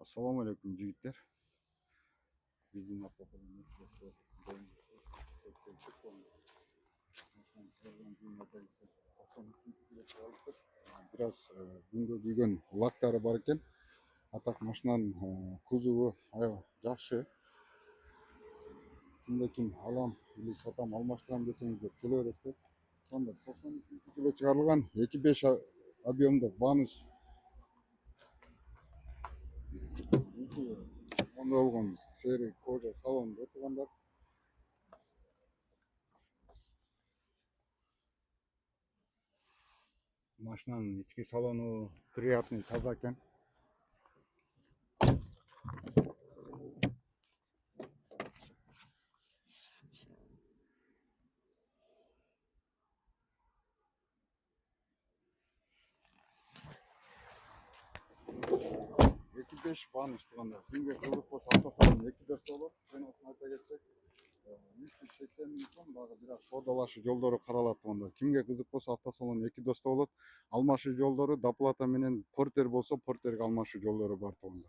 Assalamu alaikum jigitler. Bizden автосалон biraz күнгө күйгөн лактары бар экен. Атак машинанын кузову аябай жакшы. Кимде ким алам или сатам алмаштырам десеңиздер келе бересиздер. Сонда 93-жылы чыгарылган 2.5 объемдуу ванус onda болгон сери кожа салонду отургандар. Машинанын ички салону приятный, таза экен. Эки беш ванус турганда кимге кызык болсо автосалон эки дос болот. Мен осуну айта кетсек, 380 миң сом дагы бир аз содалашуу жолдору каралат турганда. Кимге кызык болсо автосалон эки доста болот. Алмашуу жолдору доплата менен портер болсо портерге алмашуу жолдору бар турганда.